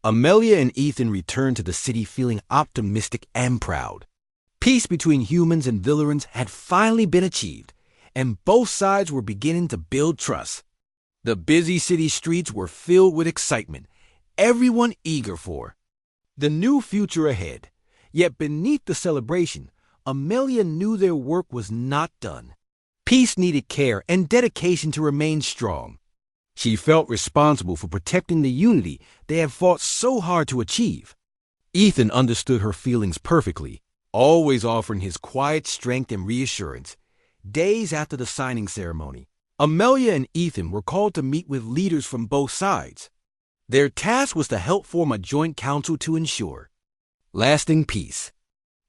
Amelia and Ethan returned to the city feeling optimistic and proud. Peace between humans and Villarans had finally been achieved, and both sides were beginning to build trust. The busy city streets were filled with excitement, everyone eager for the new future ahead. Yet beneath the celebration, Amelia knew their work was not done. Peace needed care and dedication to remain strong. She felt responsible for protecting the unity they had fought so hard to achieve. Ethan understood her feelings perfectly, always offering his quiet strength and reassurance. Days after the signing ceremony, Amelia and Ethan were called to meet with leaders from both sides. Their task was to help form a joint council to ensure lasting peace.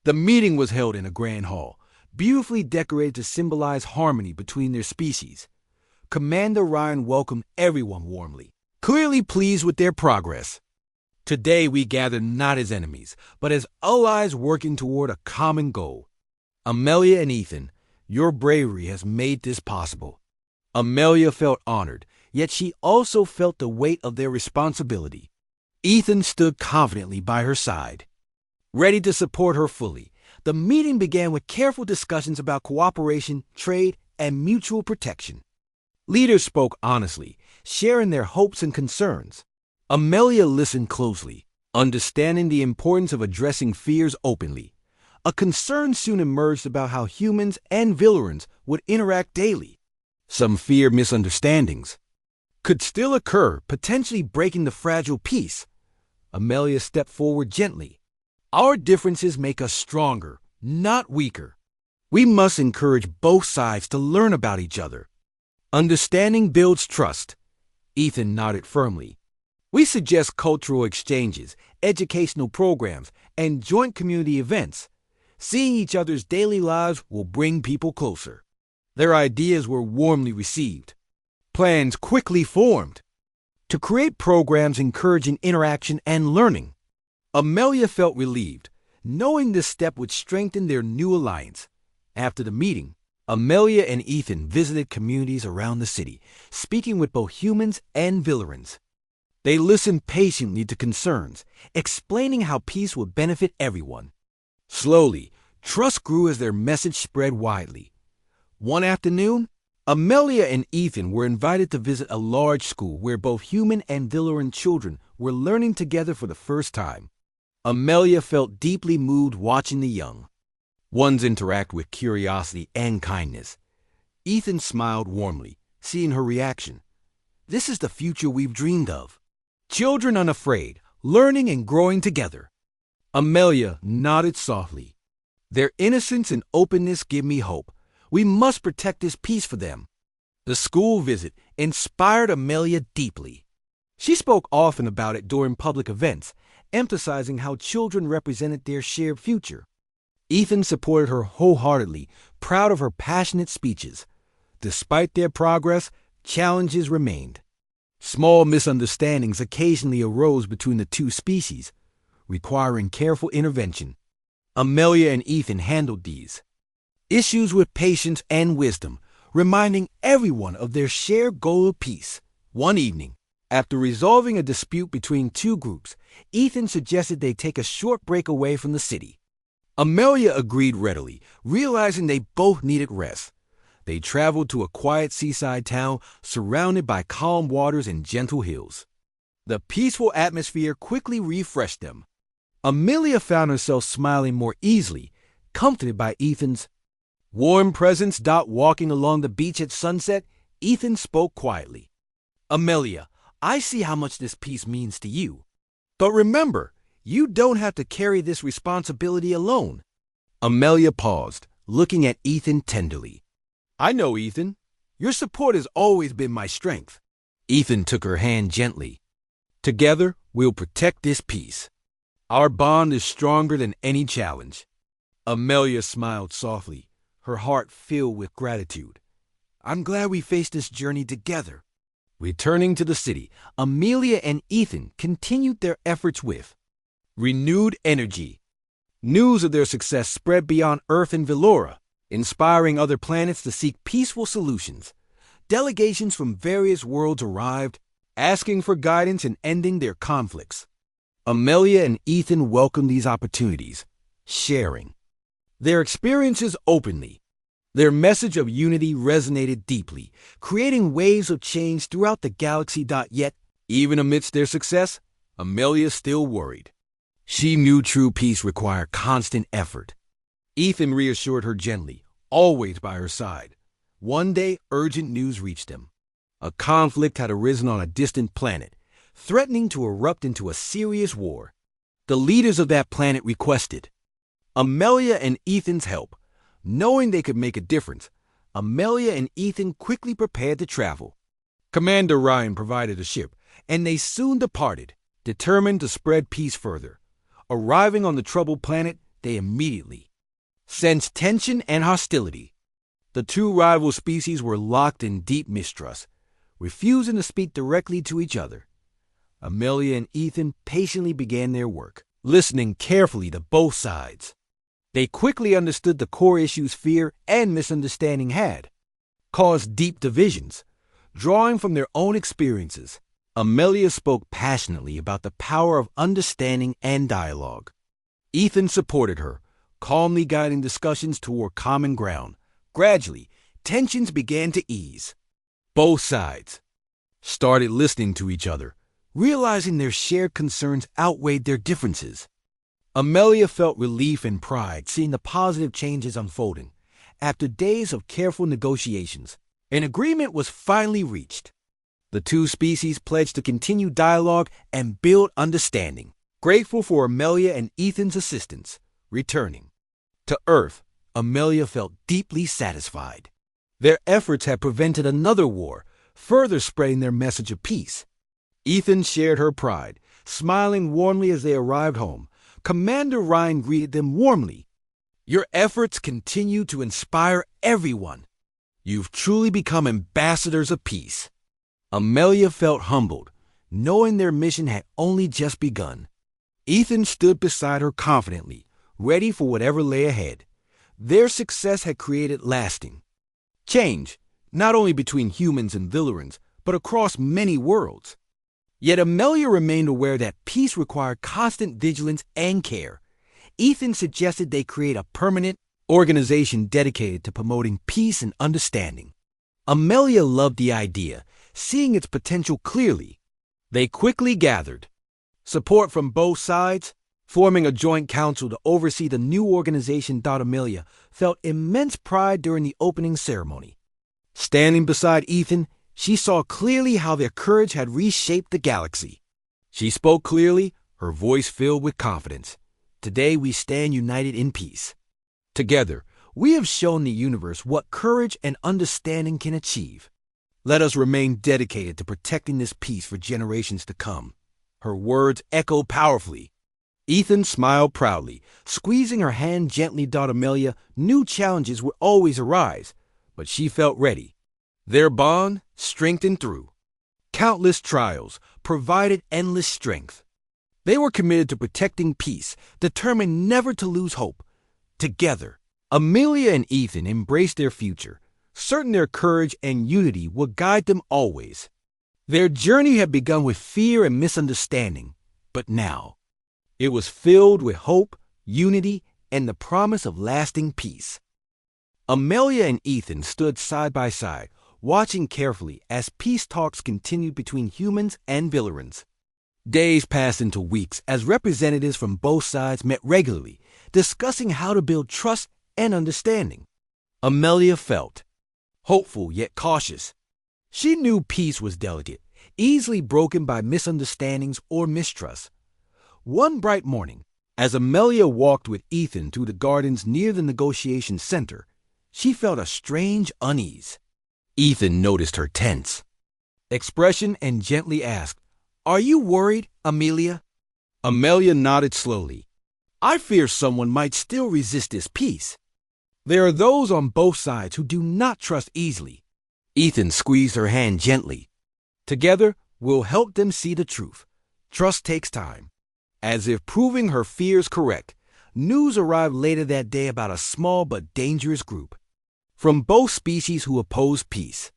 The meeting was held in a grand hall, beautifully decorated to symbolize harmony between their species. Commander Ryan welcomed everyone warmly, clearly pleased with their progress. Today we gather not as enemies, but as allies working toward a common goal. Amelia and Ethan, your bravery has made this possible. Amelia felt honored, yet she also felt the weight of their responsibility. Ethan stood confidently by her side, ready to support her fully. The meeting began with careful discussions about cooperation, trade, and mutual protection. Leaders spoke honestly, sharing their hopes and concerns. Amelia listened closely, understanding the importance of addressing fears openly. A concern soon emerged about how humans and Villarans would interact daily. Some feared misunderstandings could still occur, potentially breaking the fragile peace. Amelia stepped forward gently. Our differences make us stronger, not weaker. We must encourage both sides to learn about each other. Understanding builds trust. Ethan nodded firmly. We suggest cultural exchanges, educational programs, and joint community events. Seeing each other's daily lives will bring people closer. Their ideas were warmly received. Plans quickly formed to create programs encouraging interaction and learning. Amelia felt relieved, knowing this step would strengthen their new alliance. After the meeting, Amelia and Ethan visited communities around the city, speaking with both humans and Villarans. They listened patiently to concerns, explaining how peace would benefit everyone. Slowly, trust grew as their message spread widely. One afternoon, Amelia and Ethan were invited to visit a large school where both human and Villaran children were learning together for the first time. Amelia felt deeply moved watching the young ones interact with curiosity and kindness. Ethan smiled warmly, seeing her reaction. This is the future we've dreamed of. Children unafraid, learning and growing together. Amelia nodded softly. Their innocence and openness give me hope. We must protect this peace for them. The school visit inspired Amelia deeply. She spoke often about it during public events, emphasizing how children represented their shared future. Ethan supported her wholeheartedly, proud of her passionate speeches. Despite their progress, challenges remained. Small misunderstandings occasionally arose between the two species, requiring careful intervention. Amelia and Ethan handled these issues with patience and wisdom, reminding everyone of their shared goal of peace. One evening, after resolving a dispute between two groups, Ethan suggested they take a short break away from the city. Amelia agreed readily, realizing they both needed rest. They traveled to a quiet seaside town surrounded by calm waters and gentle hills. The peaceful atmosphere quickly refreshed them. Amelia found herself smiling more easily, comforted by Ethan's warm presence. Walking along the beach at sunset, Ethan spoke quietly. Amelia, I see how much this peace means to you. But remember, you don't have to carry this responsibility alone. Amelia paused, looking at Ethan tenderly. I know, Ethan. Your support has always been my strength. Ethan took her hand gently. Together, we'll protect this peace. Our bond is stronger than any challenge. Amelia smiled softly, her heart filled with gratitude. I'm glad we faced this journey together. Returning to the city, Amelia and Ethan continued their efforts with renewed energy. News of their success spread beyond Earth and Vellora, inspiring other planets to seek peaceful solutions. Delegations from various worlds arrived, asking for guidance in ending their conflicts. Amelia and Ethan welcomed these opportunities, sharing their experiences openly. Their message of unity resonated deeply, creating waves of change throughout the galaxy. Yet, even amidst their success, Amelia still worried. She knew true peace required constant effort. Ethan reassured her gently, always by her side. One day, urgent news reached them. A conflict had arisen on a distant planet, threatening to erupt into a serious war. The leaders of that planet requested Amelia and Ethan's help. Knowing they could make a difference, Amelia and Ethan quickly prepared to travel. Commander Ryan provided a ship, and they soon departed, determined to spread peace further. Arriving on the troubled planet, they immediately sensed tension and hostility. The two rival species were locked in deep mistrust, refusing to speak directly to each other. Amelia and Ethan patiently began their work, listening carefully to both sides. They quickly understood the core issues fear and misunderstanding had caused deep divisions. Drawing from their own experiences, Amelia spoke passionately about the power of understanding and dialogue. Ethan supported her, calmly guiding discussions toward common ground. Gradually, tensions began to ease. Both sides started listening to each other, realizing their shared concerns outweighed their differences. Amelia felt relief and pride seeing the positive changes unfolding. After days of careful negotiations, an agreement was finally reached. The two species pledged to continue dialogue and build understanding. Grateful for Amelia and Ethan's assistance, returning to Earth, Amelia felt deeply satisfied. Their efforts had prevented another war, further spreading their message of peace. Ethan shared her pride, smiling warmly as they arrived home. Commander Ryan greeted them warmly. Your efforts continue to inspire everyone. You've truly become ambassadors of peace. Amelia felt humbled, knowing their mission had only just begun. Ethan stood beside her confidently, ready for whatever lay ahead. Their success had created lasting change, not only between humans and Villarans, but across many worlds. Yet Amelia remained aware that peace required constant vigilance and care. Ethan suggested they create a permanent organization dedicated to promoting peace and understanding. Amelia loved the idea, seeing its potential clearly. They quickly gathered support from both sides, forming a joint council to oversee the new organization. Amelia felt immense pride during the opening ceremony. Standing beside Ethan, she saw clearly how their courage had reshaped the galaxy. She spoke clearly, her voice filled with confidence. Today we stand united in peace. Together, we have shown the universe what courage and understanding can achieve. Let us remain dedicated to protecting this peace for generations to come. Her words echoed powerfully. Ethan smiled proudly, squeezing her hand gently. Amelia knew challenges would always arise, but she felt ready. Their bond, strengthened through countless trials, provided endless strength. They were committed to protecting peace, determined never to lose hope. Together, Amelia and Ethan embraced their future, certain their courage and unity would guide them always. Their journey had begun with fear and misunderstanding, but now it was filled with hope, unity, and the promise of lasting peace. Amelia and Ethan stood side by side, watching carefully as peace talks continued between humans and Villarans. Days passed into weeks as representatives from both sides met regularly, discussing how to build trust and understanding. Amelia felt hopeful yet cautious. She knew peace was delicate, easily broken by misunderstandings or mistrust. One bright morning, as Amelia walked with Ethan through the gardens near the negotiation center, she felt a strange unease. Ethan noticed her tense expression and gently asked, "Are you worried, Amelia?" Amelia nodded slowly. "I fear someone might still resist this peace. There are those on both sides who do not trust easily." Ethan squeezed her hand gently. "Together, we'll help them see the truth. Trust takes time." As if proving her fears correct, news arrived later that day about a small but dangerous group from both species who opposed peace.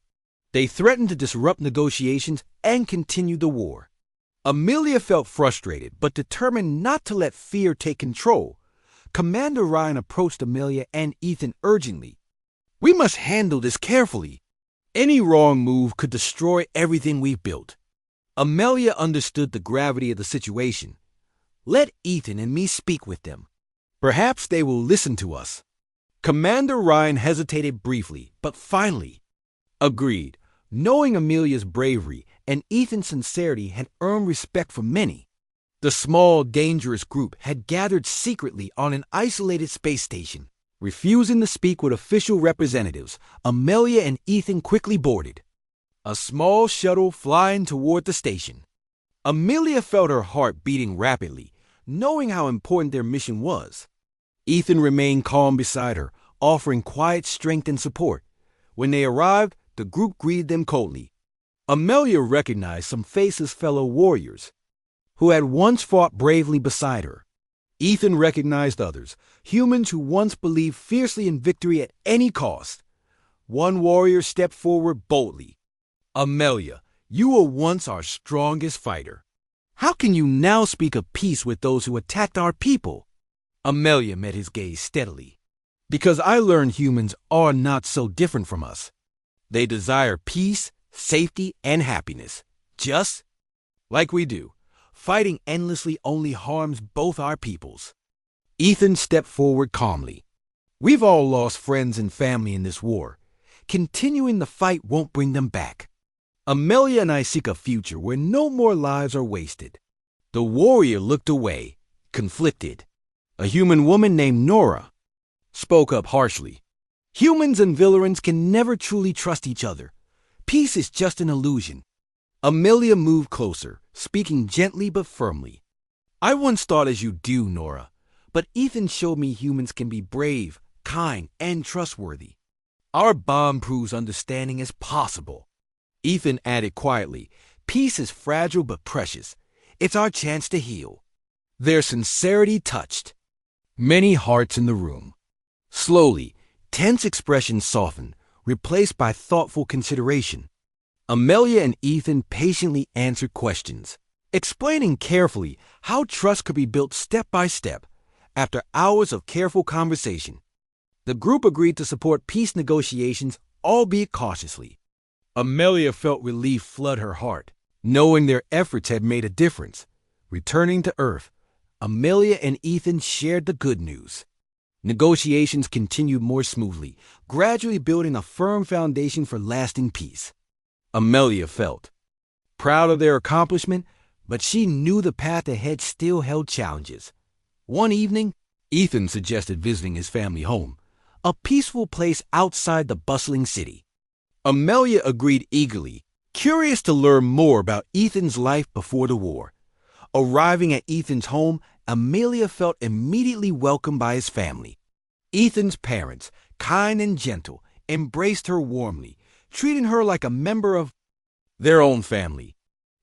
They threatened to disrupt negotiations and continue the war. Amelia felt frustrated, but determined not to let fear take control. Commander Ryan approached Amelia and Ethan urgently. We must handle this carefully. Any wrong move could destroy everything we've built. Amelia understood the gravity of the situation. Let Ethan and me speak with them. Perhaps they will listen to us. Commander Ryan hesitated briefly, but finally agreed. Knowing Amelia's bravery and Ethan's sincerity had earned respect from many. The small, dangerous group had gathered secretly on an isolated space station. Refusing to speak with official representatives, Amelia and Ethan quickly boarded a small shuttle flying toward the station. Amelia felt her heart beating rapidly, knowing how important their mission was. Ethan remained calm beside her, offering quiet strength and support. When they arrived, the group greeted them coldly. Amelia recognized some faceless fellow warriors who had once fought bravely beside her. Ethan recognized others, humans who once believed fiercely in victory at any cost. One warrior stepped forward boldly. Amelia, you were once our strongest fighter. How can you now speak of peace with those who attacked our people? Amelia met his gaze steadily. Because I learned humans are not so different from us. They desire peace, safety, and happiness, just like we do. Fighting endlessly only harms both our peoples. Ethan stepped forward calmly. We've all lost friends and family in this war. Continuing the fight won't bring them back. Amelia and I seek a future where no more lives are wasted. The warrior looked away, conflicted. A human woman named Nora spoke up harshly. Humans and Villarans can never truly trust each other. Peace is just an illusion. Amelia moved closer, speaking gently but firmly. I once thought as you do, Nora, but Ethan showed me humans can be brave, kind, and trustworthy. Our bond proves understanding is possible. Ethan added quietly, peace is fragile but precious. It's our chance to heal. Their sincerity touched many hearts in the room. Slowly, tense expressions softened, replaced by thoughtful consideration. Amelia and Ethan patiently answered questions, explaining carefully how trust could be built step by step. After hours of careful conversation, the group agreed to support peace negotiations, albeit cautiously. Amelia felt relief flood her heart, knowing their efforts had made a difference. Returning to Earth, Amelia and Ethan shared the good news. Negotiations continued more smoothly, gradually building a firm foundation for lasting peace. Amelia felt proud of their accomplishment, but she knew the path ahead still held challenges. One evening, Ethan suggested visiting his family home, a peaceful place outside the bustling city. Amelia agreed eagerly, curious to learn more about Ethan's life before the war. Arriving at Ethan's home, Amelia felt immediately welcomed by his family. Ethan's parents, kind and gentle, embraced her warmly, treating her like a member of their own family.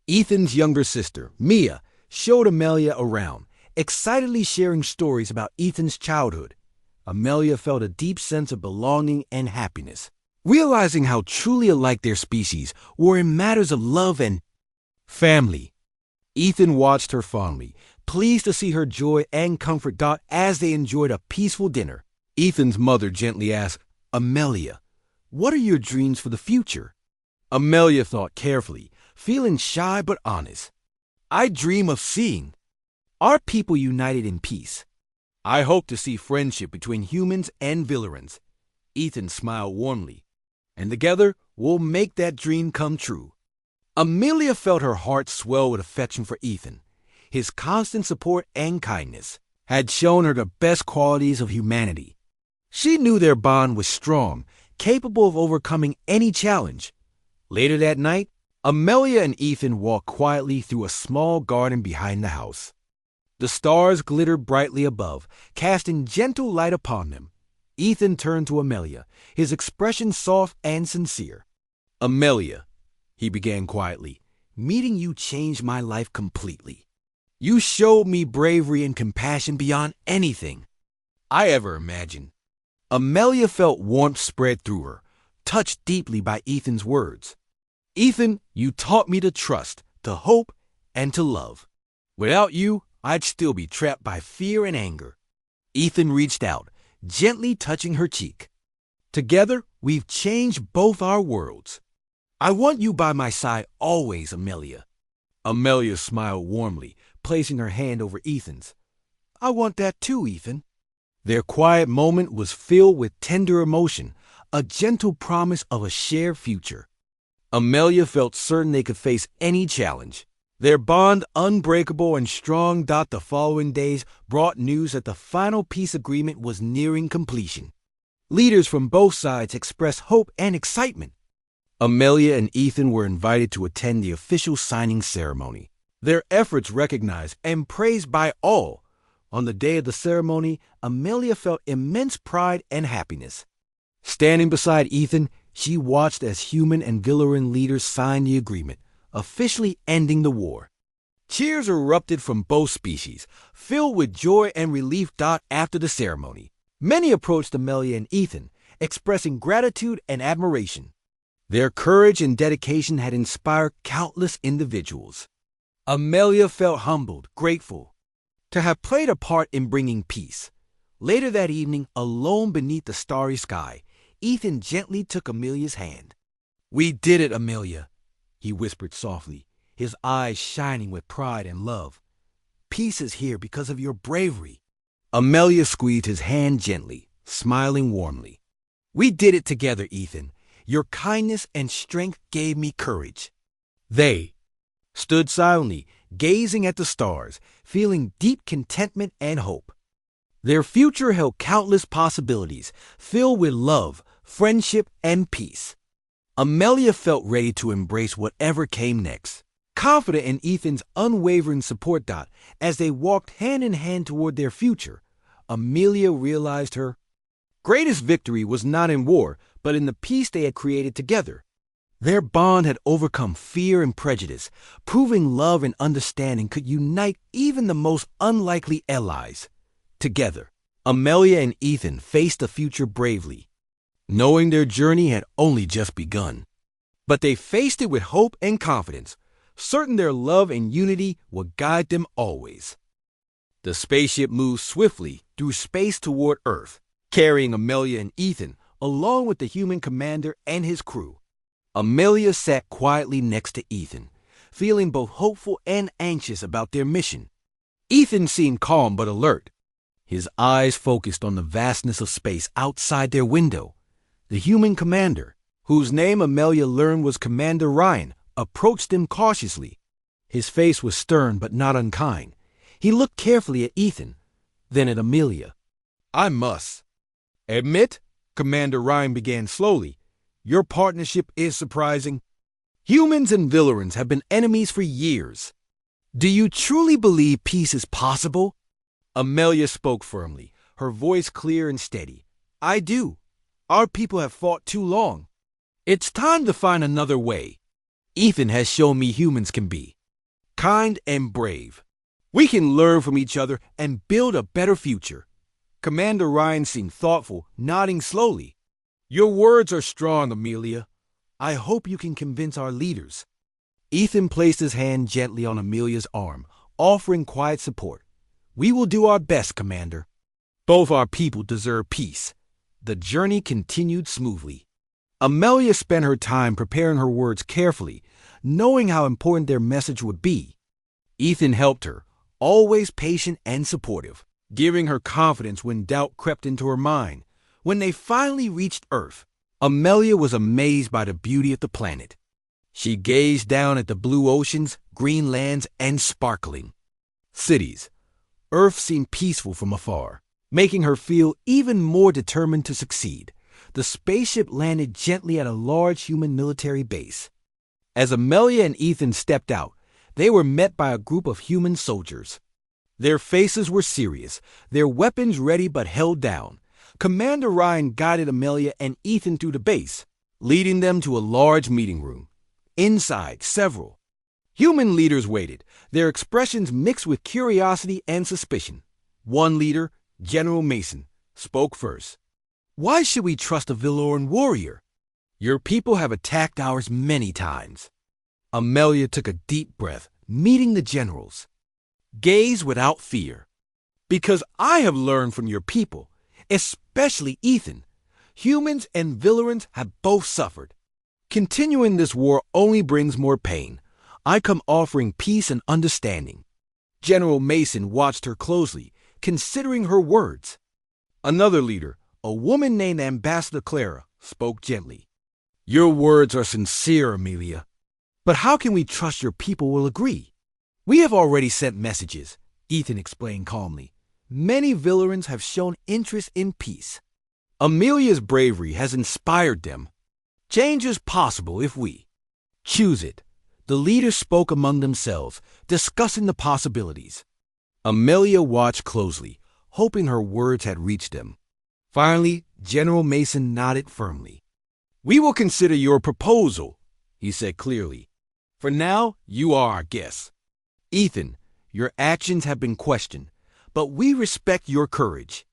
Ethan's younger sister, Mia, showed Amelia around, excitedly sharing stories about Ethan's childhood. Amelia felt a deep sense of belonging and happiness, realizing how truly alike their species were in matters of love and family. Ethan watched her fondly, pleased to see her joy and comfort as they enjoyed a peaceful dinner. Ethan's mother gently asked, Amelia, what are your dreams for the future? Amelia thought carefully, feeling shy but honest. I dream of seeing our people united in peace. I hope to see friendship between humans and Villarans. Ethan smiled warmly. And together, we'll make that dream come true. Amelia felt her heart swell with affection for Ethan. His constant support and kindness had shown her the best qualities of humanity. She knew their bond was strong, capable of overcoming any challenge. Later that night, Amelia and Ethan walked quietly through a small garden behind the house. The stars glittered brightly above, casting gentle light upon them. Ethan turned to Amelia, his expression soft and sincere. Amelia, he began quietly, meeting you changed my life completely. You showed me bravery and compassion beyond anything I ever imagined. Amelia felt warmth spread through her, touched deeply by Ethan's words. Ethan, you taught me to trust, to hope, and to love. Without you, I'd still be trapped by fear and anger. Ethan reached out, gently touching her cheek. Together, we've changed both our worlds. I want you by my side always, Amelia. Amelia smiled warmly, placing her hand over Ethan's. I want that too, Ethan. Their quiet moment was filled with tender emotion, a gentle promise of a shared future. Amelia felt certain they could face any challenge. Their bond unbreakable and strong. The following days brought news that the final peace agreement was nearing completion. Leaders from both sides expressed hope and excitement. Amelia and Ethan were invited to attend the official signing ceremony. Their efforts recognized and praised by all. On the day of the ceremony, Amelia felt immense pride and happiness. Standing beside Ethan, she watched as human and Villarin leaders signed the agreement, officially ending the war. Cheers erupted from both species, filled with joy and relief. After the ceremony, many approached Amelia and Ethan, expressing gratitude and admiration. Their courage and dedication had inspired countless individuals. Amelia felt humbled, grateful to have played a part in bringing peace. Later that evening, alone beneath the starry sky, Ethan gently took Amelia's hand. We did it, Amelia, he whispered softly, his eyes shining with pride and love. Peace is here because of your bravery. Amelia squeezed his hand gently, smiling warmly. We did it together, Ethan. Your kindness and strength gave me courage. They stood silently, gazing at the stars, feeling deep contentment and hope. Their future held countless possibilities, filled with love, friendship, and peace. Amelia felt ready to embrace whatever came next, confident in Ethan's unwavering support. As they walked hand in hand toward their future, Amelia realized her greatest victory was not in war, but in the peace they had created together. Their bond had overcome fear and prejudice, proving love and understanding could unite even the most unlikely allies. Together, Amelia and Ethan faced the future bravely, knowing their journey had only just begun. But they faced it with hope and confidence, certain their love and unity would guide them always. The spaceship moved swiftly through space toward Earth, carrying Amelia and Ethan along with the human commander and his crew. Amelia sat quietly next to Ethan, feeling both hopeful and anxious about their mission. Ethan seemed calm but alert, his eyes focused on the vastness of space outside their window. The human commander, whose name Amelia learned was Commander Ryan, approached them cautiously. His face was stern but not unkind. He looked carefully at Ethan, then at Amelia. I must admit, Commander Ryan began slowly, your partnership is surprising. Humans and Villarins have been enemies for years. Do you truly believe peace is possible? Amelia spoke firmly, her voice clear and steady. I do. Our people have fought too long. It's time to find another way. Ethan has shown me humans can be kind and brave. We can learn from each other and build a better future. Commander Ryan seemed thoughtful, nodding slowly. Your words are strong, Amelia. I hope you can convince our leaders. Ethan placed his hand gently on Amelia's arm, offering quiet support. We will do our best, Commander. Both our people deserve peace. The journey continued smoothly. Amelia spent her time preparing her words carefully, knowing how important their message would be. Ethan helped her, always patient and supportive, giving her confidence when doubt crept into her mind. When they finally reached Earth, Amelia was amazed by the beauty of the planet. She gazed down at the blue oceans, green lands, and sparkling cities. Earth seemed peaceful from afar, making her feel even more determined to succeed. The spaceship landed gently at a large human military base. As Amelia and Ethan stepped out, they were met by a group of human soldiers. Their faces were serious, their weapons ready but held down. Commander Ryan guided Amelia and Ethan through the base, leading them to a large meeting room. Inside, several human leaders waited, their expressions mixed with curiosity and suspicion. One leader, General Mason, spoke first. Why should we trust a Villoran warrior? Your people have attacked ours many times. Amelia took a deep breath, meeting the generals. Gaze without fear. Because I have learned from your people, especially Ethan, humans and villains have both suffered. Continuing this war only brings more pain. I come offering peace and understanding. General Mason watched her closely, considering her words. Another leader, a woman named Ambassador Clara, spoke gently. Your words are sincere, Amelia. But how can we trust your people will agree? We have already sent messages, Ethan explained calmly. Many villains have shown interest in peace. Amelia's bravery has inspired them. Change is possible if we choose it. The leaders spoke among themselves, discussing the possibilities. Amelia watched closely, hoping her words had reached them. Finally, General Mason nodded firmly. We will consider your proposal, he said clearly. For now, you are our guest. Ethan, your actions have been questioned, but we respect your courage.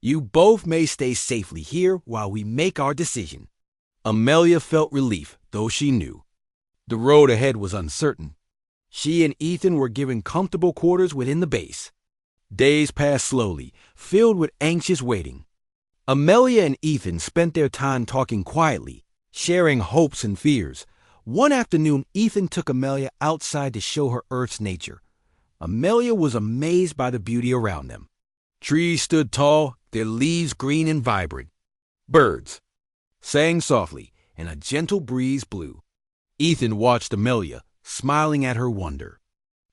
You both may stay safely here while we make our decision. Amelia felt relief, though she knew. The road ahead was uncertain. She and Ethan were given comfortable quarters within the base. Days passed slowly, filled with anxious waiting. Amelia and Ethan spent their time talking quietly, sharing hopes and fears. One afternoon, Ethan took Amelia outside to show her Earth's nature. Amelia was amazed by the beauty around them. Trees stood tall, their leaves green and vibrant. Birds sang softly, and a gentle breeze blew. Ethan watched Amelia, smiling at her wonder.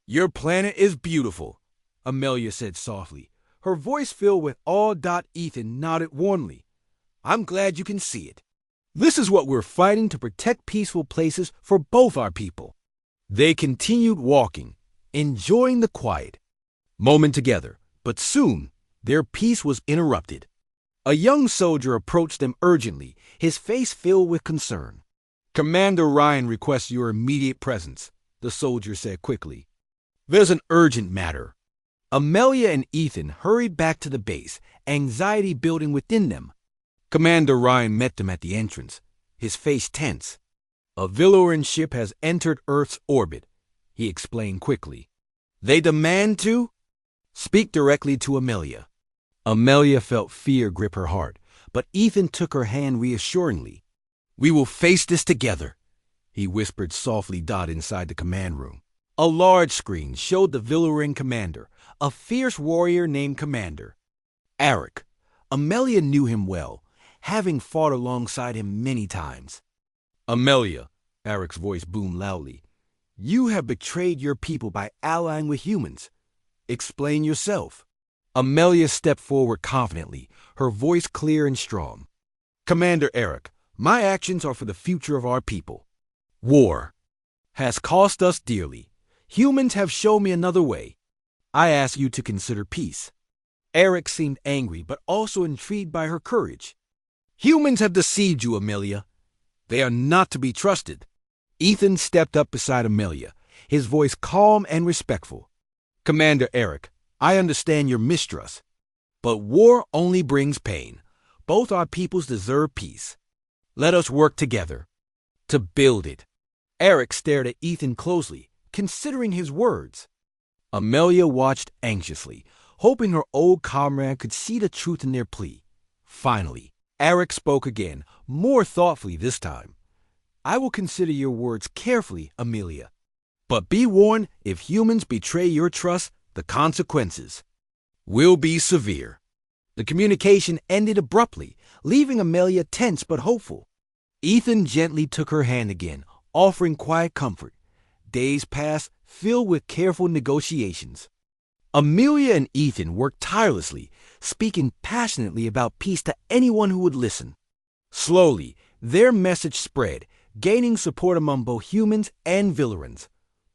Your planet is beautiful, Amelia said softly. Her voice filled with awe. Ethan nodded warmly. I'm glad you can see it. This is what we're fighting to protect peaceful places for both our people. They continued walking, enjoying the quiet moment together, but soon their peace was interrupted. A young soldier approached them urgently, his face filled with concern. Commander Ryan requests your immediate presence, the soldier said quickly. There's an urgent matter. Amelia and Ethan hurried back to the base, anxiety building within them. Commander Ryan met them at the entrance, his face tense. A Villoran ship has entered Earth's orbit, he explained quickly. They demand to speak directly to Amelia. Amelia felt fear grip her heart, but Ethan took her hand reassuringly. We will face this together, he whispered softly. Inside the command room. A large screen showed the Villoran commander, a fierce warrior named Commander Eric. Amelia knew him well, having fought alongside him many times. Amelia, Eric's voice boomed loudly, you have betrayed your people by allying with humans. Explain yourself. Amelia stepped forward confidently, her voice clear and strong. Commander Eric, my actions are for the future of our people. War has cost us dearly. Humans have shown me another way. I ask you to consider peace. Eric seemed angry, but also intrigued by her courage. Humans have deceived you, Amelia. They are not to be trusted. Ethan stepped up beside Amelia, his voice calm and respectful. Commander Eric, I understand your mistrust, but war only brings pain. Both our peoples deserve peace. Let us work together to build it. Eric stared at Ethan closely, considering his words. Amelia watched anxiously, hoping her old comrade could see the truth in their plea. Finally, Eric spoke again, more thoughtfully this time. I will consider your words carefully, Amelia. But be warned, if humans betray your trust, the consequences will be severe. The communication ended abruptly, leaving Amelia tense but hopeful. Ethan gently took her hand again, offering quiet comfort. Days passed, filled with careful negotiations. Amelia and Ethan worked tirelessly, speaking passionately about peace to anyone who would listen. Slowly, their message spread, gaining support among both humans and Villorans.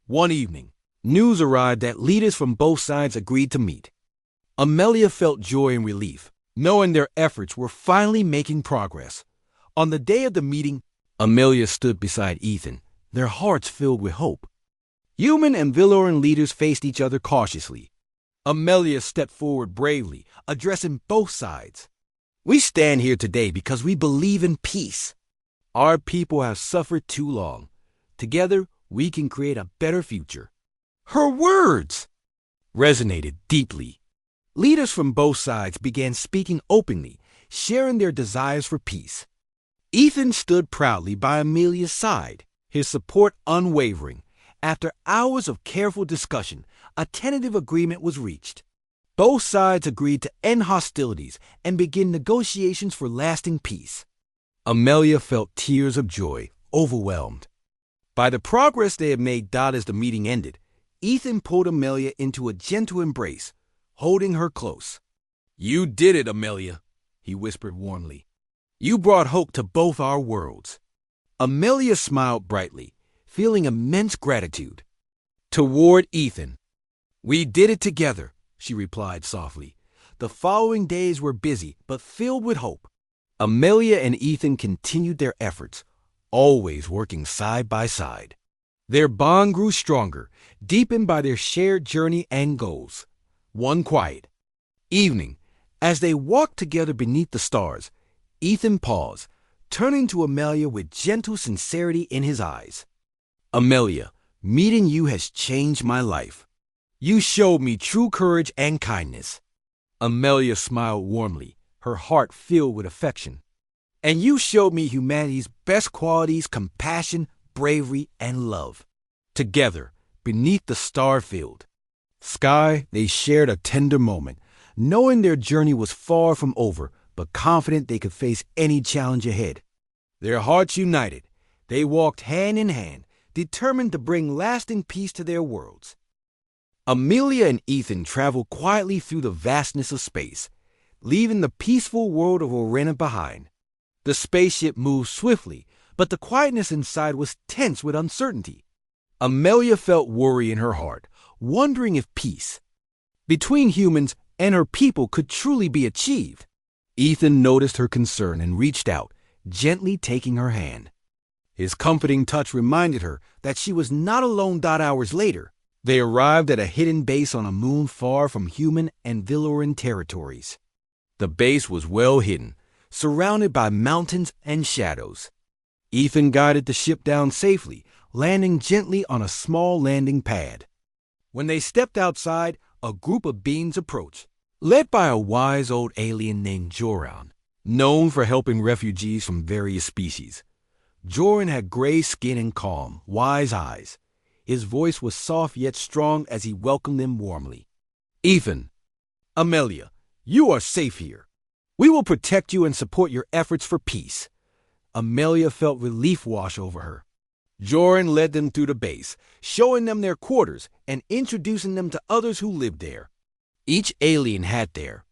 One evening, news arrived that leaders from both sides agreed to meet. Amelia felt joy and relief, knowing their efforts were finally making progress. On the day of the meeting, Amelia stood beside Ethan, their hearts filled with hope. Human and Villoran leaders faced each other cautiously. Amelia stepped forward bravely, addressing both sides. We stand here today because we believe in peace. Our people have suffered too long. Together, we can create a better future. Her words resonated deeply. Leaders from both sides began speaking openly, sharing their desires for peace. Ethan stood proudly by Amelia's side, his support unwavering. After hours of careful discussion, a tentative agreement was reached. Both sides agreed to end hostilities and begin negotiations for lasting peace. Amelia felt tears of joy, overwhelmed by the progress they had made. As the meeting ended, Ethan pulled Amelia into a gentle embrace, holding her close. "You did it, Amelia," he whispered warmly. "You brought hope to both our worlds." Amelia smiled brightly, feeling immense gratitude. Toward Ethan, "We did it together," she replied softly. The following days were busy, but filled with hope. Amelia and Ethan continued their efforts, always working side by side. Their bond grew stronger, deepened by their shared journey and goals. One quiet evening, as they walked together beneath the stars, Ethan paused, turning to Amelia with gentle sincerity in his eyes. "Amelia, meeting you has changed my life. You showed me true courage and kindness." Amelia smiled warmly, her heart filled with affection. "And you showed me humanity's best qualities: compassion, bravery, and love." Together, beneath the star-filled sky, they shared a tender moment, knowing their journey was far from over, but confident they could face any challenge ahead. Their hearts united, they walked hand in hand, determined to bring lasting peace to their worlds. Amelia and Ethan traveled quietly through the vastness of space, leaving the peaceful world of Orena behind. The spaceship moved swiftly, but the quietness inside was tense with uncertainty. Amelia felt worry in her heart, wondering if peace between humans and her people could truly be achieved. Ethan noticed her concern and reached out, gently taking her hand. His comforting touch reminded her that she was not alone. Hours later, they arrived at a hidden base on a moon far from human and Villoran territories. The base was well hidden, surrounded by mountains and shadows. Ethan guided the ship down safely, landing gently on a small landing pad. When they stepped outside, a group of beings approached, led by a wise old alien named Joran, known for helping refugees from various species. Joran had gray skin and calm, wise eyes. His voice was soft yet strong as he welcomed them warmly. "Ethan, Amelia, you are safe here. We will protect you and support your efforts for peace." Amelia felt relief wash over her. Joran led them through the base, showing them their quarters and introducing them to others who lived there. Each alien had their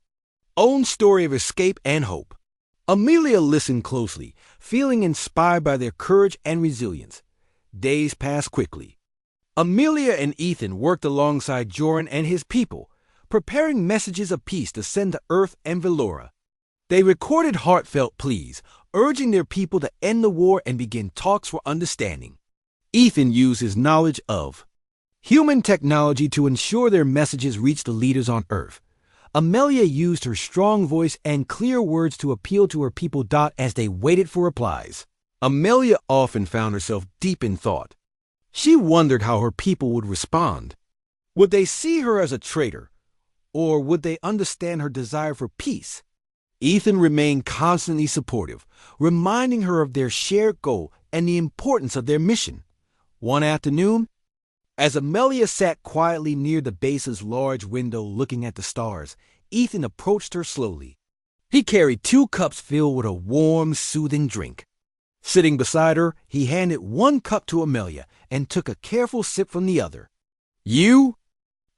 own story of escape and hope. Amelia listened closely, feeling inspired by their courage and resilience. Days passed quickly. Amelia and Ethan worked alongside Joran and his people, preparing messages of peace to send to Earth and Vellora. They recorded heartfelt pleas, urging their people to end the war and begin talks for understanding. Ethan used his knowledge of human technology to ensure their messages reached the leaders on Earth. Amelia used her strong voice and clear words to appeal to her people. As they waited for replies, Amelia often found herself deep in thought. She wondered how her people would respond. Would they see her as a traitor, or would they understand her desire for peace? Ethan remained constantly supportive, reminding her of their shared goal and the importance of their mission. One afternoon, as Amelia sat quietly near the base's large window looking at the stars, Ethan approached her slowly. He carried 2 cups filled with a warm, soothing drink. Sitting beside her, he handed 1 cup to Amelia and took a careful sip from the other. "You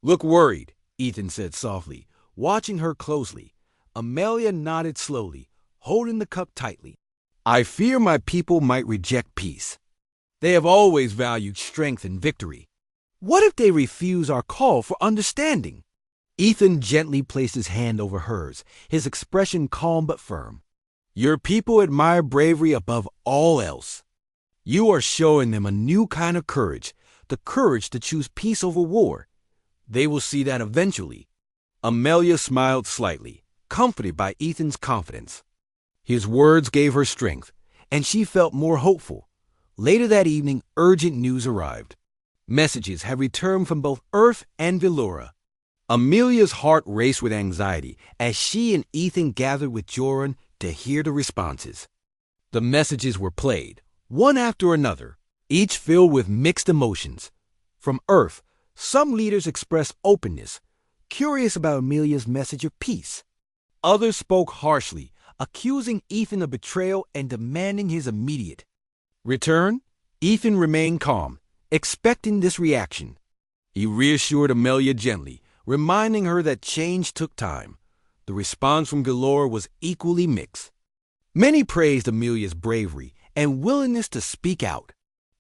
look worried," Ethan said softly, watching her closely. Amelia nodded slowly, holding the cup tightly. "I fear my people might reject peace. They have always valued strength and victory. What if they refuse our call for understanding?" Ethan gently placed his hand over hers, his expression calm but firm. "Your people admire bravery above all else. You are showing them a new kind of courage, the courage to choose peace over war. They will see that eventually." Amelia smiled slightly, comforted by Ethan's confidence. His words gave her strength, and she felt more hopeful. Later that evening, urgent news arrived. Messages have returned from both Earth and Velora. Amelia's heart raced with anxiety as she and Ethan gathered with Joran to hear the responses. The messages were played, one after another, each filled with mixed emotions. From Earth, some leaders expressed openness, curious about Amelia's message of peace. Others spoke harshly, accusing Ethan of betrayal and demanding his immediate return. Ethan remained calm, expecting this reaction. He reassured Amelia gently, reminding her that change took time. The response from Velora was equally mixed. Many praised Amelia's bravery and willingness to speak out.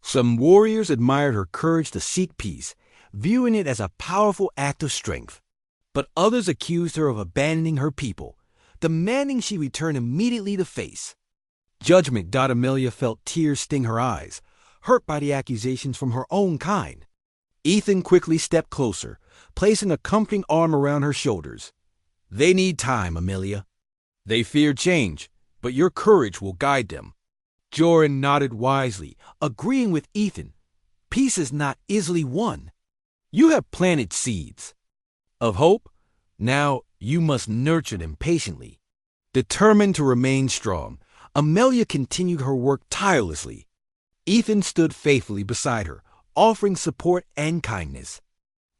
Some warriors admired her courage to seek peace, viewing it as a powerful act of strength. But others accused her of abandoning her people, demanding she return immediately to face judgment. Amelia felt tears sting her eyes, hurt by the accusations from her own kind. Ethan quickly stepped closer, placing a comforting arm around her shoulders. They need time, Amelia. They fear change, but your courage will guide them. Joran nodded wisely, agreeing with Ethan. Peace is not easily won. You have planted seeds of hope. Now you must nurture them patiently. Determined to remain strong, Amelia continued her work tirelessly. Ethan stood faithfully beside her, offering support and kindness.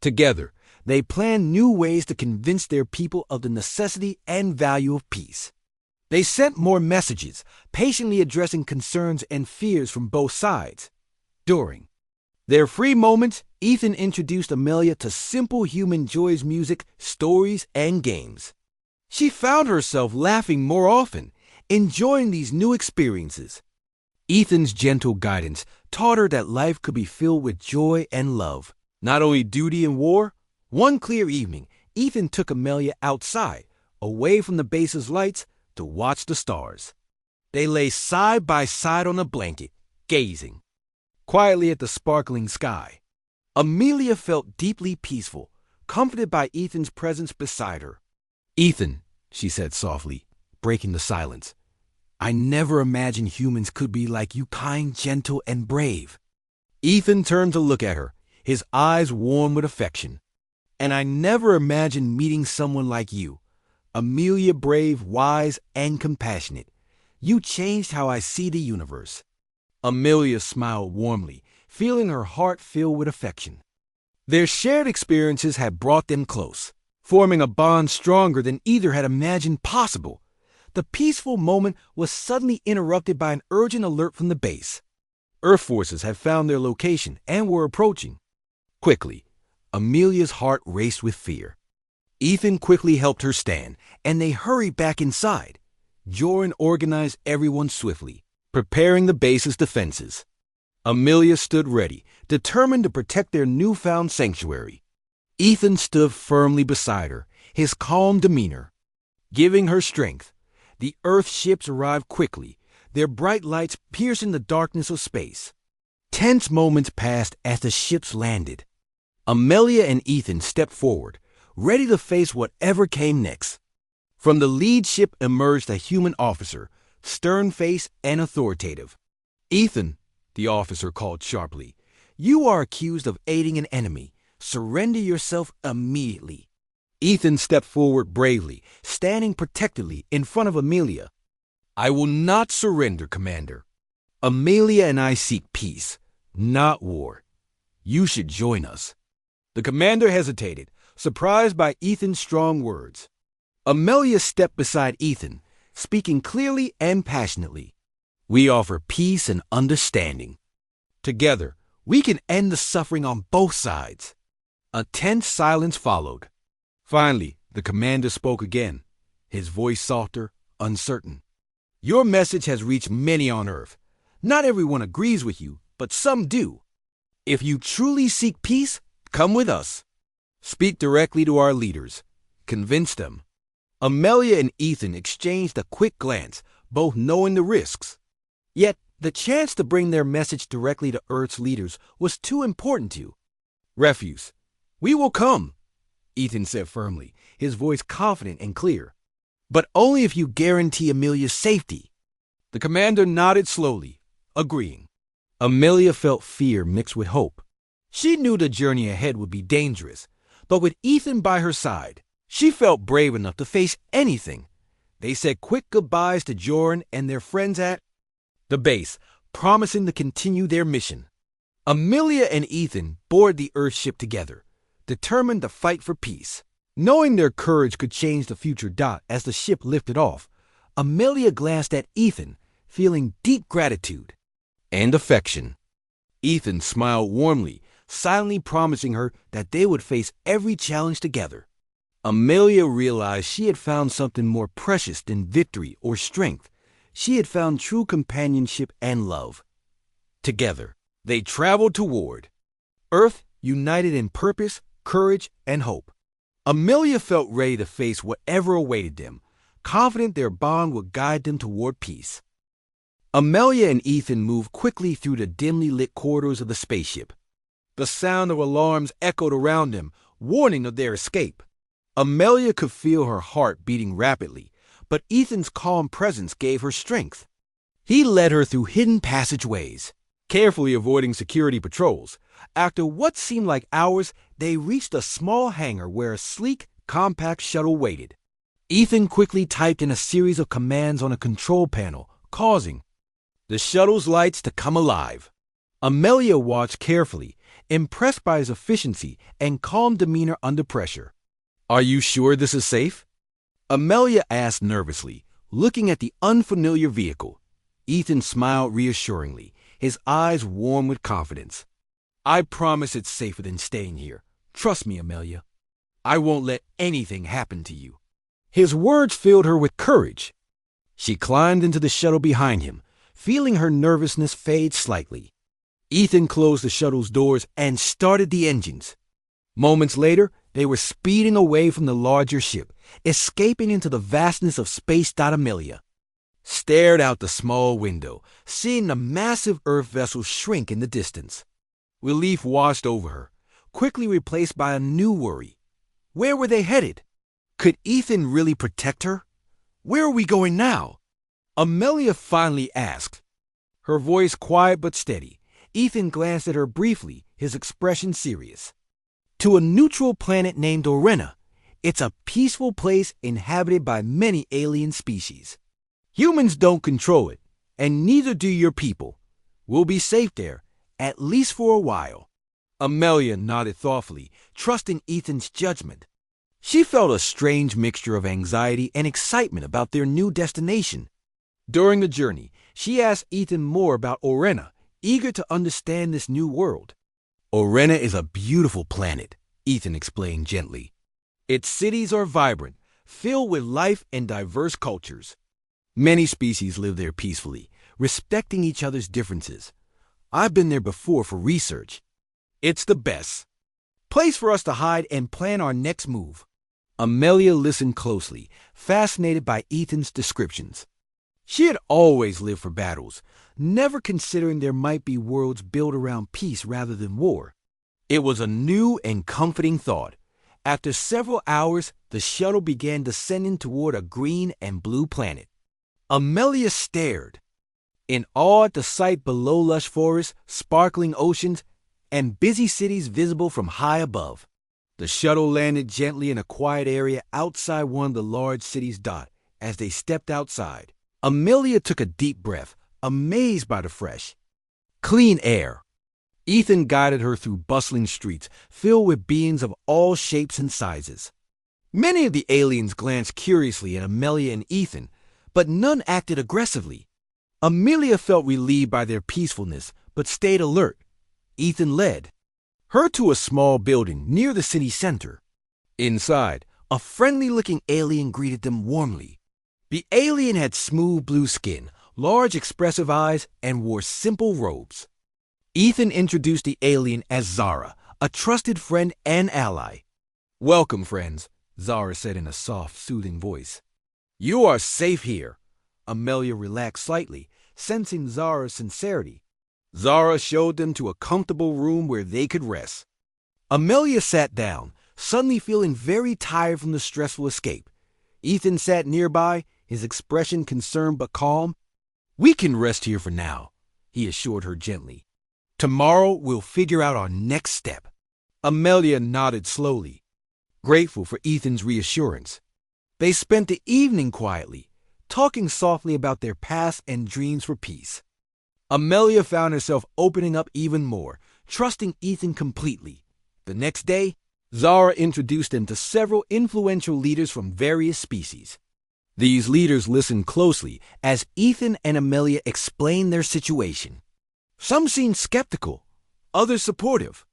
Together, they planned new ways to convince their people of the necessity and value of peace. They sent more messages, patiently addressing concerns and fears from both sides. During their free moments, Ethan introduced Amelia to simple human joys, music, stories, and games. She found herself laughing more often, enjoying these new experiences. Ethan's gentle guidance taught her that life could be filled with joy and love, not only duty and war. One clear evening, Ethan took Amelia outside, away from the base's lights, to watch the stars. They lay side by side on a blanket, gazing quietly at the sparkling sky. Amelia felt deeply peaceful, comforted by Ethan's presence beside her. Ethan, she said softly, breaking the silence, I never imagined humans could be like you, kind, gentle, and brave. Ethan turned to look at her, his eyes warm with affection. And I never imagined meeting someone like you, Amelia, brave, wise, and compassionate. You changed how I see the universe. Amelia smiled warmly, feeling her heart fill with affection. Their shared experiences had brought them close, forming a bond stronger than either had imagined possible. The peaceful moment was suddenly interrupted by an urgent alert from the base. Earth forces had found their location and were approaching. Quickly, Amelia's heart raced with fear. Ethan quickly helped her stand, and they hurried back inside. Joran organized everyone swiftly, preparing the base's defenses. Amelia stood ready, determined to protect their newfound sanctuary. Ethan stood firmly beside her, his calm demeanor giving her strength. The Earth ships arrived quickly, their bright lights piercing the darkness of space. Tense moments passed as the ships landed. Amelia and Ethan stepped forward, ready to face whatever came next. From the lead ship emerged a human officer, stern-faced and authoritative. Ethan, the officer called sharply, you are accused of aiding an enemy. Surrender yourself immediately. Ethan stepped forward bravely, standing protectively in front of Amelia. I will not surrender, Commander. Amelia and I seek peace, not war. You should join us. The commander hesitated, surprised by Ethan's strong words. Amelia stepped beside Ethan, speaking clearly and passionately. We offer peace and understanding. Together, we can end the suffering on both sides. A tense silence followed. Finally, the commander spoke again, his voice softer, uncertain. Your message has reached many on Earth. Not everyone agrees with you, but some do. If you truly seek peace, come with us. Speak directly to our leaders. Convince them. Amelia and Ethan exchanged a quick glance, both knowing the risks. Yet, the chance to bring their message directly to Earth's leaders was too important to. Refuse. We will come, Ethan said firmly, his voice confident and clear. But only if you guarantee Amelia's safety. The commander nodded slowly, agreeing. Amelia felt fear mixed with hope. She knew the journey ahead would be dangerous, but with Ethan by her side, she felt brave enough to face anything. They said quick goodbyes to Joran and their friends at the base, promising to continue their mission. Amelia and Ethan boarded the Earthship together, determined to fight for peace. Knowing their courage could change the future. As the ship lifted off, Amelia glanced at Ethan, feeling deep gratitude and affection. Ethan smiled warmly, silently promising her that they would face every challenge together. Amelia realized she had found something more precious than victory or strength. She had found true companionship and love. Together, they traveled toward Earth, united in purpose, courage, and hope. Amelia felt ready to face whatever awaited them, confident their bond would guide them toward peace. Amelia and Ethan moved quickly through the dimly lit corridors of the spaceship. The sound of alarms echoed around them, warning of their escape. Amelia could feel her heart beating rapidly, but Ethan's calm presence gave her strength. He led her through hidden passageways, carefully avoiding security patrols. After what seemed like hours, they reached a small hangar where a sleek, compact shuttle waited. Ethan quickly typed in a series of commands on a control panel, causing the shuttle's lights to come alive. Amelia watched carefully, impressed by his efficiency and calm demeanor under pressure. "Are you sure this is safe?" Amelia asked nervously, looking at the unfamiliar vehicle. Ethan smiled reassuringly, his eyes warm with confidence. "I promise it's safer than staying here. Trust me, Amelia. I won't let anything happen to you." His words filled her with courage. She climbed into the shuttle behind him, feeling her nervousness fade slightly. Ethan closed the shuttle's doors and started the engines. Moments later, they were speeding away from the larger ship, escaping into the vastness of space. Amelia stared out the small window, seeing the massive Earth vessel shrink in the distance. Relief washed over her, quickly replaced by a new worry. Where were they headed? Could Ethan really protect her? "Where are we going now?" Amelia finally asked, her voice quiet but steady. Ethan glanced at her briefly, his expression serious. "To a neutral planet named Orena. It's a peaceful place inhabited by many alien species. Humans don't control it, and neither do your people. We'll be safe there, at least for a while." Amelia nodded thoughtfully, trusting Ethan's judgment. She felt a strange mixture of anxiety and excitement about their new destination. During the journey, she asked Ethan more about Orena, eager to understand this new world. "Orena is a beautiful planet," Ethan explained gently. "Its cities are vibrant, filled with life and diverse cultures. Many species live there peacefully, respecting each other's differences. I've been there before for research. It's the best place for us to hide and plan our next move." Amelia listened closely, fascinated by Ethan's descriptions. She had always lived for battles, never considering there might be worlds built around peace rather than war. It was a new and comforting thought. After several hours, the shuttle began descending toward a green and blue planet. Amelia stared, in awe at the sight below lush forests, sparkling oceans, and busy cities visible from high above. The shuttle landed gently in a quiet area outside one of the large cities. As they stepped outside, Amelia took a deep breath, amazed by the fresh, clean air. Ethan guided her through bustling streets filled with beings of all shapes and sizes. Many of the aliens glanced curiously at Amelia and Ethan, but none acted aggressively. Amelia felt relieved by their peacefulness, but stayed alert. Ethan led her to a small building near the city center. Inside, a friendly-looking alien greeted them warmly. The alien had smooth blue skin, large expressive eyes, and wore simple robes. Ethan introduced the alien as Zara, a trusted friend and ally. "Welcome, friends," Zara said in a soft, soothing voice. "You are safe here." Amelia relaxed slightly, sensing Zara's sincerity. Zara showed them to a comfortable room where they could rest. Amelia sat down, suddenly feeling very tired from the stressful escape. Ethan sat nearby, his expression concerned but calm. "We can rest here for now," he assured her gently. Tomorrow we'll figure out our next step. Amelia nodded slowly, grateful for Ethan's reassurance. They spent the evening quietly, talking softly about their past and dreams for peace. Amelia found herself opening up even more, trusting Ethan completely. The next day, Zara introduced them to several influential leaders from various species. These leaders listened closely as Ethan and Amelia explained their situation. Some seemed skeptical, others supportive.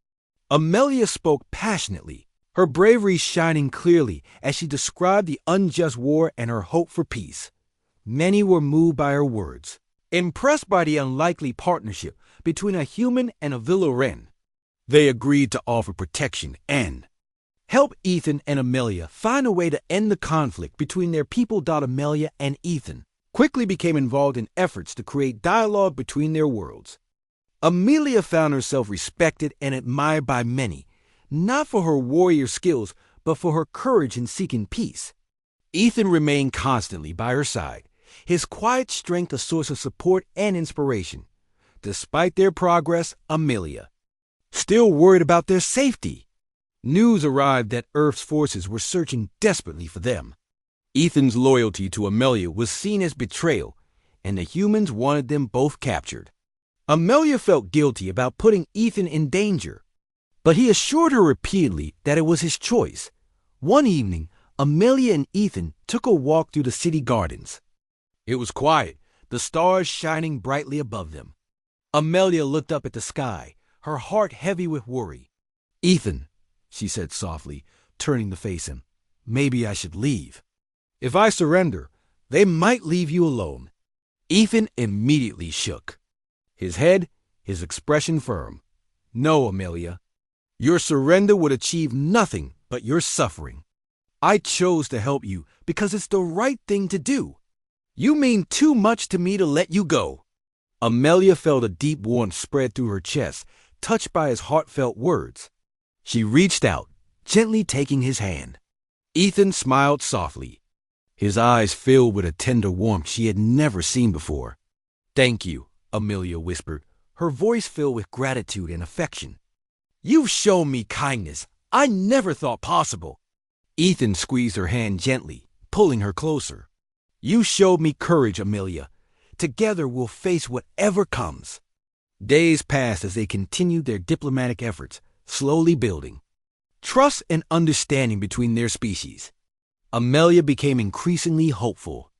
Amelia spoke passionately, her bravery shining clearly as she described the unjust war and her hope for peace. Many were moved by her words, impressed by the unlikely partnership between a human and a Villoran. They agreed to offer protection and help Ethan and Amelia find a way to end the conflict between their people. Amelia and Ethan quickly became involved in efforts to create dialogue between their worlds. Amelia found herself respected and admired by many, not for her warrior skills, but for her courage in seeking peace. Ethan remained constantly by her side, his quiet strength a source of support and inspiration. Despite their progress, Amelia, still worried about their safety. News arrived that Earth's forces were searching desperately for them. Ethan's loyalty to Amelia was seen as betrayal, and the humans wanted them both captured. Amelia felt guilty about putting Ethan in danger, but he assured her repeatedly that it was his choice. One evening, Amelia and Ethan took a walk through the city gardens. It was quiet, the stars shining brightly above them. Amelia looked up at the sky, her heart heavy with worry. "Ethan," she said softly, turning to face him, "maybe I should leave. If I surrender, they might leave you alone." Ethan immediately shook, his head, his expression firm. "No, Amelia. Your surrender would achieve nothing but your suffering. I chose to help you because it's the right thing to do. You mean too much to me to let you go." Amelia felt a deep warmth spread through her chest, touched by his heartfelt words. She reached out, gently taking his hand. Ethan smiled softly, his eyes filled with a tender warmth she had never seen before. "Thank you," Amelia whispered, her voice filled with gratitude and affection. "You've shown me kindness I never thought possible." Ethan squeezed her hand gently, pulling her closer. "You showed me courage, Amelia. Together we'll face whatever comes." Days passed as they continued their diplomatic efforts, slowly building trust and understanding between their species. Amelia became increasingly hopeful.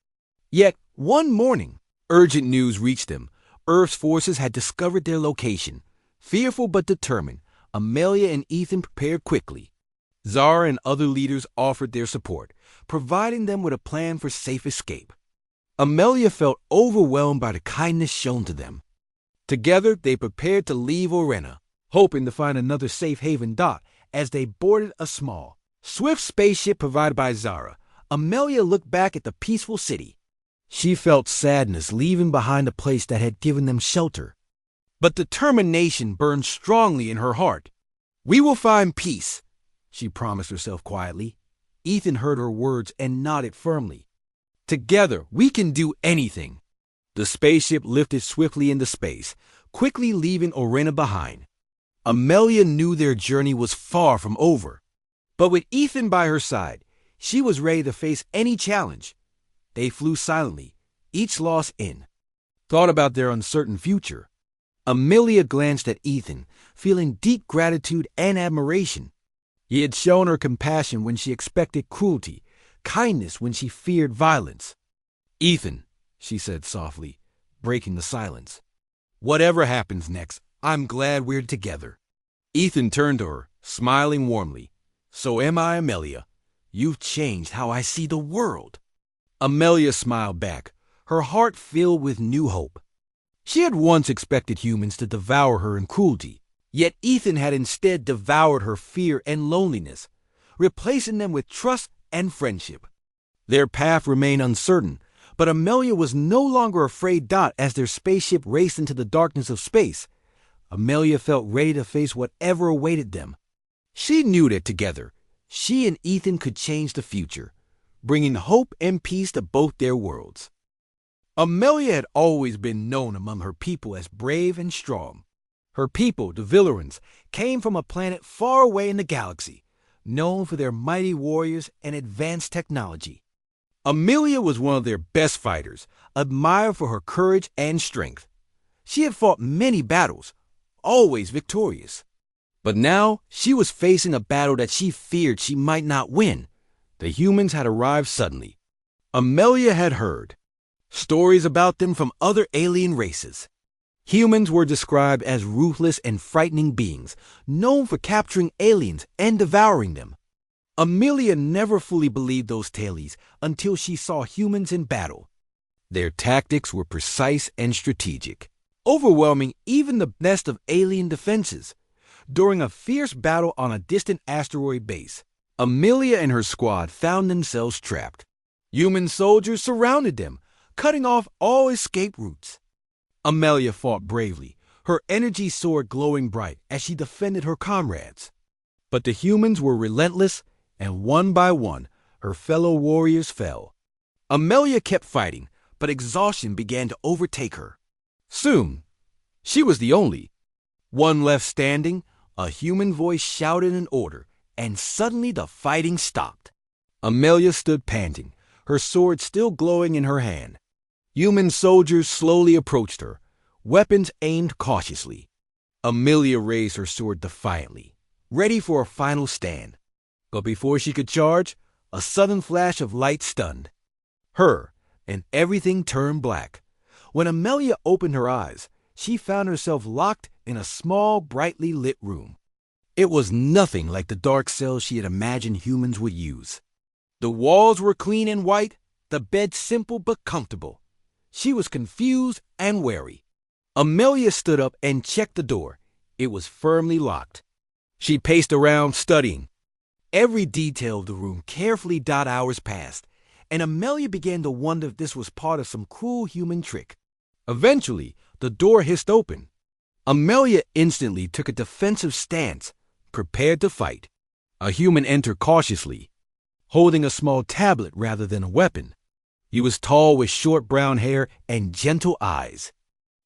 Yet, one morning, urgent news reached them. Earth's forces had discovered their location. Fearful but determined, Amelia and Ethan prepared quickly. Zara and other leaders offered their support, providing them with a plan for safe escape. Amelia felt overwhelmed by the kindness shown to them. Together, they prepared to leave Orena, hoping to find another safe haven. As they boarded a small, swift spaceship provided by Zara, Amelia looked back at the peaceful city. She felt sadness leaving behind a place that had given them shelter. But determination burned strongly in her heart. "We will find peace," she promised herself quietly. Ethan heard her words and nodded firmly. "Together, we can do anything." The spaceship lifted swiftly into space, quickly leaving Orena behind. Amelia knew their journey was far from over. But with Ethan by her side, she was ready to face any challenge. They flew silently, each lost in thought about their uncertain future. Amelia glanced at Ethan, feeling deep gratitude and admiration. He had shown her compassion when she expected cruelty, kindness when she feared violence. "Ethan," she said softly, breaking the silence, "whatever happens next, I'm glad we're together." Ethan turned to her, smiling warmly. "So am I, Amelia. You've changed how I see the world." Amelia smiled back, her heart filled with new hope. She had once expected humans to devour her in cruelty, yet Ethan had instead devoured her fear and loneliness, replacing them with trust and friendship. Their path remained uncertain, but Amelia was no longer afraid. As their spaceship raced into the darkness of space, Amelia felt ready to face whatever awaited them. She knew that together, she and Ethan could change the future, bringing hope and peace to both their worlds. Amelia had always been known among her people as brave and strong. Her people, the Villarans, came from a planet far away in the galaxy, known for their mighty warriors and advanced technology. Amelia was one of their best fighters, admired for her courage and strength. She had fought many battles, always victorious. But now she was facing a battle that she feared she might not win. The humans had arrived suddenly. Amelia had heard stories about them from other alien races. Humans were described as ruthless and frightening beings, known for capturing aliens and devouring them. Amelia never fully believed those tales until she saw humans in battle. Their tactics were precise and strategic, overwhelming even the best of alien defenses. During a fierce battle on a distant asteroid base, Amelia and her squad found themselves trapped. Human soldiers surrounded them, cutting off all escape routes. Amelia fought bravely, her energy sword glowing bright as she defended her comrades. But the humans were relentless, and one by one, her fellow warriors fell. Amelia kept fighting, but exhaustion began to overtake her. Soon, she was the only one left standing. A human voice shouted an order, and suddenly the fighting stopped. Amelia stood panting, her sword still glowing in her hand. Human soldiers slowly approached her, weapons aimed cautiously. Amelia raised her sword defiantly, ready for a final stand. But before she could charge, a sudden flash of light stunned her, and everything turned black. When Amelia opened her eyes, she found herself locked in a small, brightly lit room. It was nothing like the dark cells she had imagined humans would use. The walls were clean and white, the bed simple but comfortable. She was confused and wary. Amelia stood up and checked the door. It was firmly locked. She paced around, studying every detail of the room, carefully. Hours passed, and Amelia began to wonder if this was part of some cruel human trick. Eventually, the door hissed open. Amelia instantly took a defensive stance, prepared to fight. A human entered cautiously, holding a small tablet rather than a weapon. He was tall with short brown hair and gentle eyes.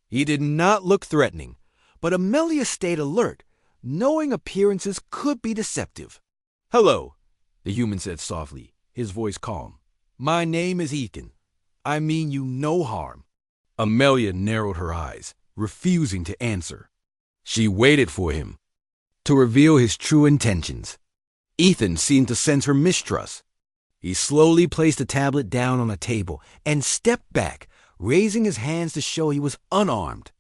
He did not look threatening, but Amelia stayed alert, knowing appearances could be deceptive. "Hello," the human said softly, his voice calm. "My name is Ethan. I mean you no harm." Amelia narrowed her eyes, refusing to answer. She waited for him to reveal his true intentions. Ethan seemed to sense her mistrust. He slowly placed the tablet down on a table and stepped back, raising his hands to show he was unarmed.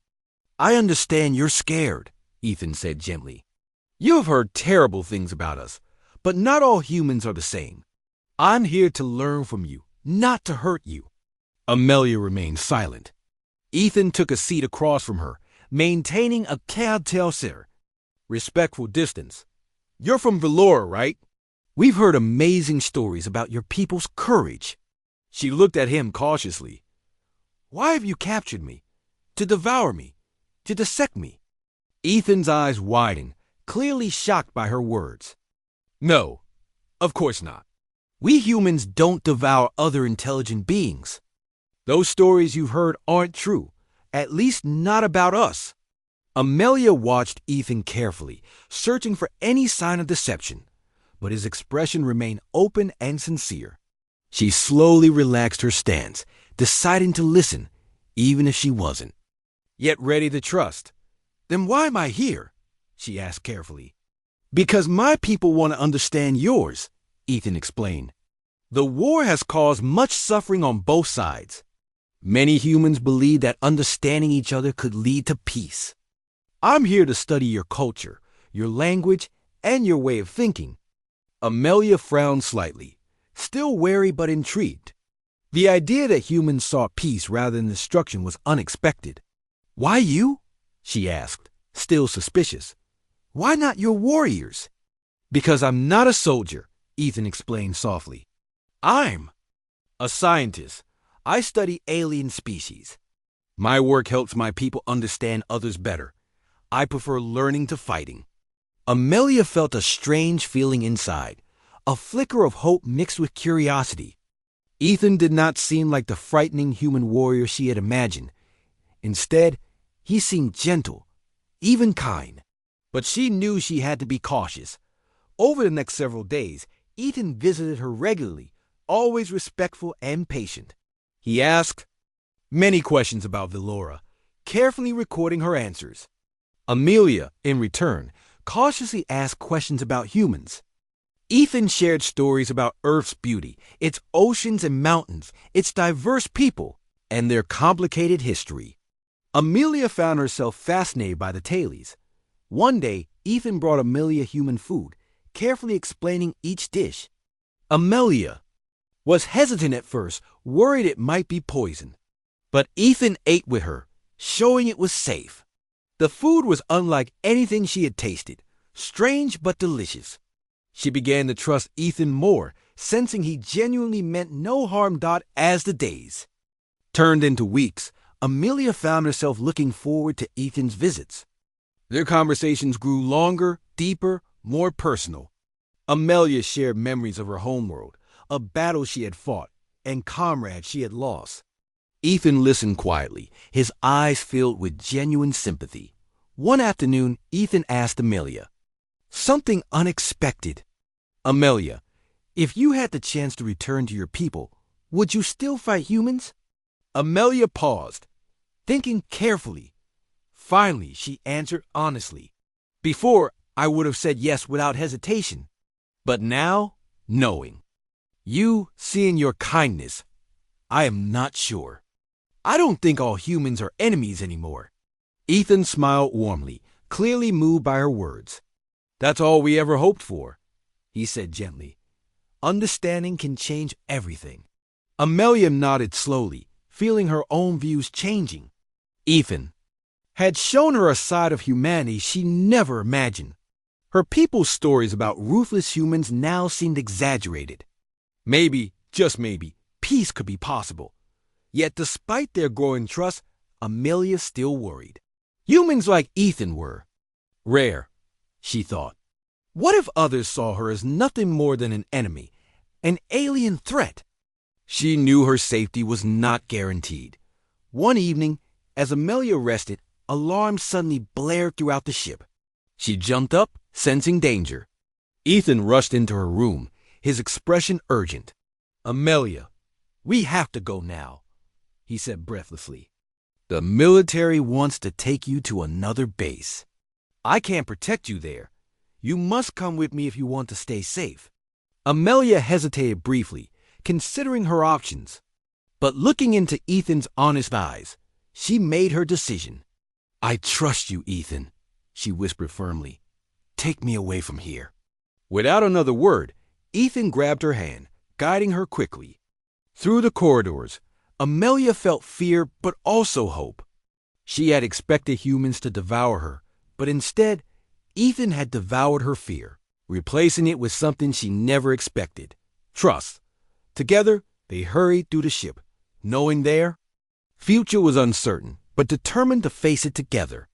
"I understand you're scared," Ethan said gently. "You have heard terrible things about us, but not all humans are the same. I'm here to learn from you, not to hurt you." Amelia remained silent. Ethan took a seat across from her, maintaining a respectful distance. "You're from Valora, right? We've heard amazing stories about your people's courage." She looked at him cautiously. "Why have you captured me? To devour me? To dissect me?" Ethan's eyes widened, clearly shocked by her words. "No, of course not. We humans don't devour other intelligent beings. Those stories you've heard aren't true, at least not about us." Amelia watched Ethan carefully, searching for any sign of deception, but his expression remained open and sincere. She slowly relaxed her stance, deciding to listen, even if she wasn't yet ready to trust. "Then why am I here?" she asked carefully. "Because my people want to understand yours," Ethan explained. "The war has caused much suffering on both sides. Many humans believe that understanding each other could lead to peace. I'm here to study your culture, your language, and your way of thinking." Amelia frowned slightly, still wary but intrigued. The idea that humans sought peace rather than destruction was unexpected. "Why you?" she asked, still suspicious. "Why not your warriors?" "Because I'm not a soldier," Ethan explained softly. "I'm a scientist. I study alien species. My work helps my people understand others better. I prefer learning to fighting." Amelia felt a strange feeling inside, a flicker of hope mixed with curiosity. Ethan did not seem like the frightening human warrior she had imagined. Instead, he seemed gentle, even kind. But she knew she had to be cautious. Over the next several days, Ethan visited her regularly, always respectful and patient. He asked many questions about Velora, carefully recording her answers. Amelia, in return, cautiously asked questions about humans. Ethan shared stories about Earth's beauty, its oceans and mountains, its diverse people, and their complicated history. Amelia found herself fascinated by the tailies. One day, Ethan brought Amelia human food, carefully explaining each dish. Amelia was hesitant at first, worried it might be poison. But Ethan ate with her, showing it was safe. The food was unlike anything she had tasted, strange but delicious. She began to trust Ethan more, sensing he genuinely meant no harm. As the days turned into weeks, Amelia found herself looking forward to Ethan's visits. Their conversations grew longer, deeper, more personal. Amelia shared memories of her homeworld, a battle she had fought, and comrades she had lost. Ethan listened quietly, his eyes filled with genuine sympathy. One afternoon, Ethan asked Amelia something unexpected. Amelia, if you had the chance to return to your people, would you still fight humans? Amelia paused, thinking carefully. Finally, she answered honestly. Before, I would have said yes without hesitation. But now, knowing you, seeing your kindness, I am not sure. I don't think all humans are enemies anymore. Ethan smiled warmly, clearly moved by her words. That's all we ever hoped for, he said gently. Understanding can change everything. Amelia nodded slowly, feeling her own views changing. Ethan had shown her a side of humanity she never imagined. Her people's stories about ruthless humans now seemed exaggerated. Maybe, just maybe, peace could be possible. Yet despite their growing trust, Amelia still worried. Humans like Ethan were rare, she thought. What if others saw her as nothing more than an enemy, an alien threat? She knew her safety was not guaranteed. One evening, as Amelia rested, alarms suddenly blared throughout the ship. She jumped up, sensing danger. Ethan rushed into her room, his expression urgent. Amelia, we have to go now, he said breathlessly. The military wants to take you to another base. I can't protect you there. You must come with me if you want to stay safe. Amelia hesitated briefly, considering her options. But looking into Ethan's honest eyes, she made her decision. I trust you, Ethan, she whispered firmly. Take me away from here. Without another word, Ethan grabbed her hand, guiding her quickly. Through the corridors, Amelia felt fear but also hope. She had expected humans to devour her, but instead, Ethan had devoured her fear, replacing it with something she never expected: trust. Together, they hurried through the ship, knowing their future was uncertain, but determined to face it together.